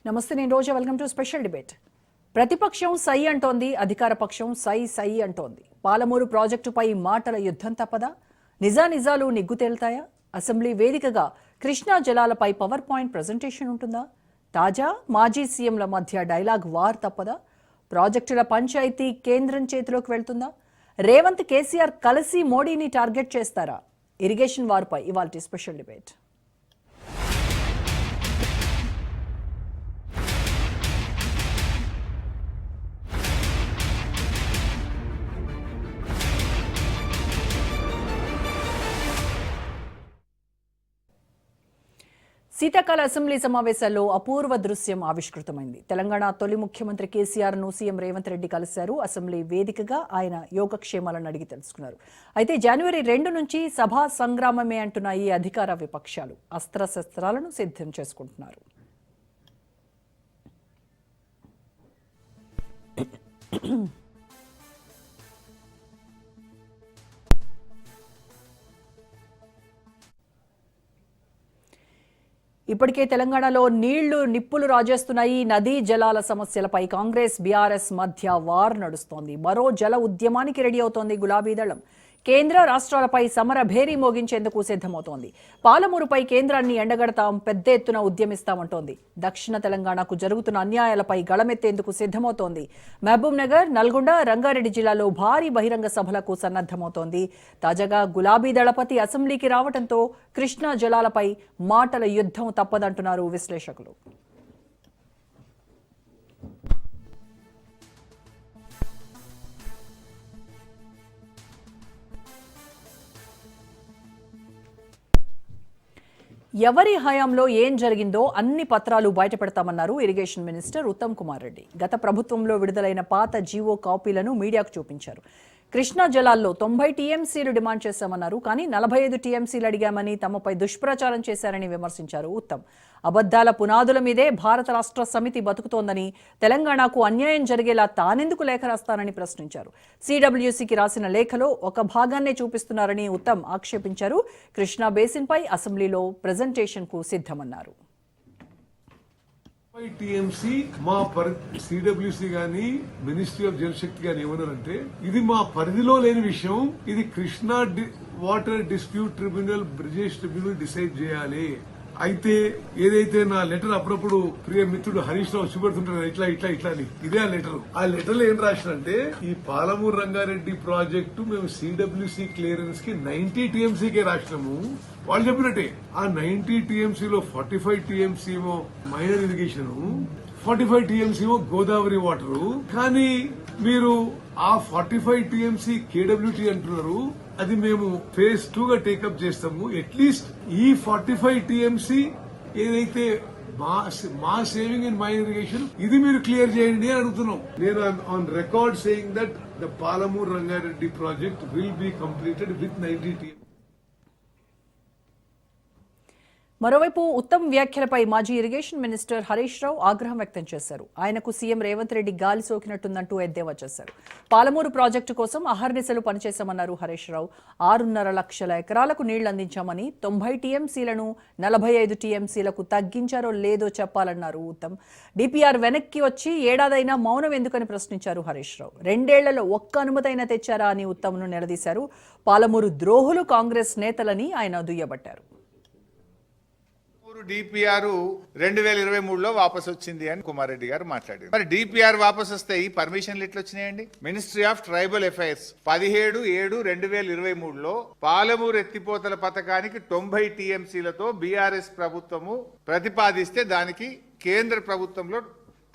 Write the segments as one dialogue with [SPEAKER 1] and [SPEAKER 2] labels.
[SPEAKER 1] నమస్తే, నేను Roja. Welcome to special debate. ప్రతిపక్షం సై అంటోంది, అధికార పక్షం సై అంటోంది. పాలమూరు ప్రాజెక్టుపై మాటల యుద్ధం తప్పదా? నిజాలు నిగ్గు తేల్తాయా? అసెంబ్లీ వేదికగా కృష్ణా జలాలపై పవర్ పాయింట్ ప్రజెంటేషన్ ఉంటుందా? తాజా మాజీ సీఎంల మధ్య డైలాగ్ వార్ తప్పదా? ప్రాజెక్టుల పంచాయతీ కేంద్రం చేతిలోకి వెళ్తుందా? రేవంత్ కేసీఆర్ కలిసి మోడీని టార్గెట్ చేస్తారా? ఇరిగేషన్ వార్పై ఇవాల్టి స్పెషల్ డిబేట్. శీతాకాల అసెంబ్లీ సమావేశాల్లో అపూర్వ దృశ్యం ఆవిష్కృతమైంది. తెలంగాణ తొలి ముఖ్యమంత్రి కేసీఆర్ ను సీఎం రేవంత్ రెడ్డి కలిశారు. అసెంబ్లీ వేదికగా ఆయన యోగక్షేమాలను అడిగి తెలుసుకున్నారు. అయితే జనవరి 2 నుంచి సభా సంగ్రామమే అంటున్న ఈ అధికార విపక్షాలు అస్త్రశస్త్రాలను సిద్ధం చేసుకుంటున్నారు. ఇప్పటికే తెలంగాణలో నిప్పులు రాజేస్తున్నాయి. నదీ జలాల సమస్యలపై కాంగ్రెస్ బీఆర్ఎస్ మధ్య వార్ నడుస్తోంది. మరో జల ఉద్యమానికి రెడీ అవుతోంది గులాబీ దళం. కేంద్ర రాష్ట్రాలపై సమర భేరీ మోగించేందుకు సిద్ధమవుతోంది. పాలమూరుపై కేంద్రాన్ని ఎండగడతాం, పెద్ద ఎత్తున ఉద్యమిస్తామంటోంది. దక్షిణ తెలంగాణకు జరుగుతున్న అన్యాయాలపై గళమెత్తేందుకు సిద్ధమవుతోంది. మహబూబ్ నగర్, నల్గొండ, రంగారెడ్డి జిల్లాలో భారీ బహిరంగ సభలకు సన్నద్దమవుతోంది. తాజాగా గులాబీ దళపతి అసెంబ్లీకి రావడంతో కృష్ణా జలాలపై మాటల యుద్ధం తప్పదంటున్నారు విశ్లేషకులు. ఎవరి హయాంలో ఏం జరిగిందో అన్ని పత్రాలు బయటపెడతామన్నారు ఇరిగేషన్ మినిస్టర్ ఉత్తమ్ కుమార్ రెడ్డి. గత ప్రభుత్వంలో విడుదలైన పాత జీవో కాపీలను మీడియాకు చూపించారు. కృష్ణా జలాల్లో 90 టీఎంసీలు డిమాండ్ చేశామన్నారు. కానీ 45 టీఎంసీలు అడిగామని తమపై దుష్ప్రచారం చేశారని విమర్శించారు ఉత్తమ్. అబద్దాల పునాదుల మీదే భారత రాష్ట్ర సమితి బతుకుతోందని, తెలంగాణకు అన్యాయం జరిగేలా తానెందుకు లేఖ రాస్తానని ప్రశ్నించారు. సిడబ్ల్యూసీకి రాసిన లేఖలో ఒక భాగాన్నే చూపిస్తున్నారని ఉత్తమ్ ఆక్షేపించారు. కృష్ణా బేసిన్పై అసెంబ్లీలో ప్రెజెంటేషన్కు సిద్ధమన్నారు.
[SPEAKER 2] టీఎంసీ మా సిడబ్ల్యూసీ గాని మినిస్ట్రీ ఆఫ్ జలశక్తి గాని ఏమన్నారంటే, ఇది మా పరిధిలో లేని విషయం, ఇది Krishna water dispute tribunal, Brijesh tribunal decide చేయాలి. అయితే ఏదైతే నా లెటర్ అప్పుడప్పుడు ప్రియ మిత్రుడు హరీష్ రావు చూపెడుతుంటారు ఇట్లా అని, ఇదే ఆ లెటర్. ఆ లెటర్ లో ఏం రాసినంటే, ఈ పాలమూరు రంగారెడ్డి ప్రాజెక్టు మేము సిడబ్ల్యూసీ క్లియరెన్స్ కి 90 టీఎంసీకే రాసినాము. వాళ్ళు చెప్పినట్టే ఆ 90 టీఎంసీలో 45 టీఎంసీ ఏమో మైనర్ ఇరిగేషన్, 45 టీఎంసీ ఏమో గోదావరి వాటరు. కానీ మీరు ఆ 45 టీఎంసీ కేడబ్ల్యూటీ అంటున్నారు. అది మేము ఫేజ్ 2 గా టేకప్ చేస్తాము. అట్లీస్ట్ ఈ 45 టీఎంసీ ఏదైతే మా సేవింగ్ ఇన్ మైనర్ ఇరిగేషన్, ఇది మీరు క్లియర్ చేయండి అని అడుగుతున్నాం. నేను on record saying that the Palamuru Rangareddy project will be completed with 90 TMC.
[SPEAKER 1] మరోవైపు ఉత్తమ్ వ్యాఖ్యలపై మాజీ ఇరిగేషన్ మినిస్టర్ హరీష్ రావు ఆగ్రహం వ్యక్తం చేశారు. ఆయనకు సీఎం రేవంత్ రెడ్డి గాలి సోకినట్టుందంటూ ఎద్దేవా చేశారు. పాలమూరు ప్రాజెక్టు కోసం అహర్నిశలు పనిచేశామన్నారు హరీష్ రావు. 6.5 లక్షల ఎకరాలకు నీళ్లు అందించామని 90 టీఎంసీలను 45 టీఎంసీలకు తగ్గించారో లేదో చెప్పాలన్నారు ఉత్తమ్. డిపిఆర్ వెనక్కి వచ్చి ఏడాదైనా మౌనం ఎందుకని ప్రశ్నించారు హరీష్ రావు. 2 ఏళ్లలో ఒక్క అనుమతైనా తెచ్చారా అని ఉత్తమ్ను నిలదీశారు. పాలమూరు ద్రోహులు కాంగ్రెస్ నేతలని ఆయన దుయ్యబట్టారు.
[SPEAKER 3] డిపిఆర్ 2023లో వాపసు వచ్చింది అని కుమార్ రెడ్డి గారు మాట్లాడారు. మరి డిపిఆర్ వాపసు వస్తే ఈ పర్మిషన్లు ఎట్లా వచ్చినాయండి? మినిస్ట్రీ ఆఫ్ ట్రైబల్ అఫైర్స్ 17/7/2023లో పాలమూరు ఎత్తిపోతల పథకానికి 90 టీఎంసీలతో బీఆర్ఎస్ ప్రభుత్వము ప్రతిపాదిస్తే దానికి కేంద్ర ప్రభుత్వంలో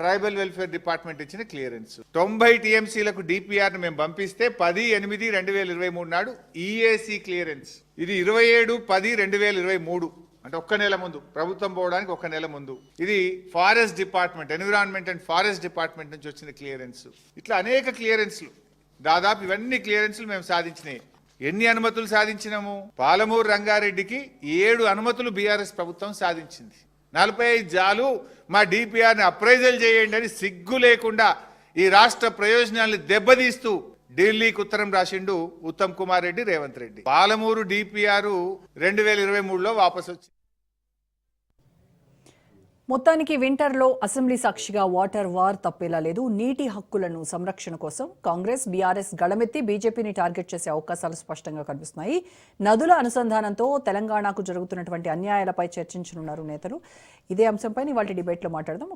[SPEAKER 3] ట్రైబల్ వెల్ఫేర్ డిపార్ట్మెంట్ ఇచ్చిన క్లియరెన్స్. 90 టీఎంసీలకు డిపిఆర్ ను మేము పంపిస్తే 10/8/2023 నాడు ఈఏసీ క్లియరెన్స్. ఇది 27/10/2023 అంటే ఒక్క నెల ముందు, ప్రభుత్వం పోవడానికి ఒక్క నెల ముందు. ఇది forest department, environment and forest department నుంచి వచ్చిన క్లియరెన్స్. ఇట్లా అనేక క్లియరెన్స్లు, దాదాపు ఇవన్నీ క్లియరెన్స్లు మేము సాధించినాయి. ఎన్ని అనుమతులు సాధించినాము? పాలమూరు రంగారెడ్డికి 7 అనుమతులు బీఆర్ఎస్ ప్రభుత్వం సాధించింది. 45 జాలు మా డిపిఆర్ని అప్రైజల్ చేయండి అని సిగ్గు లేకుండా ఈ రాష్ట్ర ప్రయోజనాలను దెబ్బతీస్తూ ఢిల్లీకి ఉత్తరం రాసిండు ఉత్తమ్ కుమార్ రెడ్డి, రేవంత్ రెడ్డి. పాలమూరు డిపిఆర్ 2023లో వాపసు వచ్చింది.
[SPEAKER 1] మొత్తానికి వింటర్లో అసెంబ్లీ సాక్షిగా వాటర్ వార్ తప్పేలా లేదు. నీటి హక్కులను సంరక్షణ కోసం కాంగ్రెస్, బీఆర్ఎస్ గళమెత్తి బీజేపీని టార్గెట్ చేసే అవకాశాలు స్పష్టంగా కనిపిస్తున్నాయి. నదుల అనుసంధానంతో తెలంగాణకు జరుగుతున్నటువంటి అన్యాయాలపై చర్చించనున్నారు నేతలు. ఇదే అంశంపై ఇవాళ డిబేట్లో మాట్లాడదాం.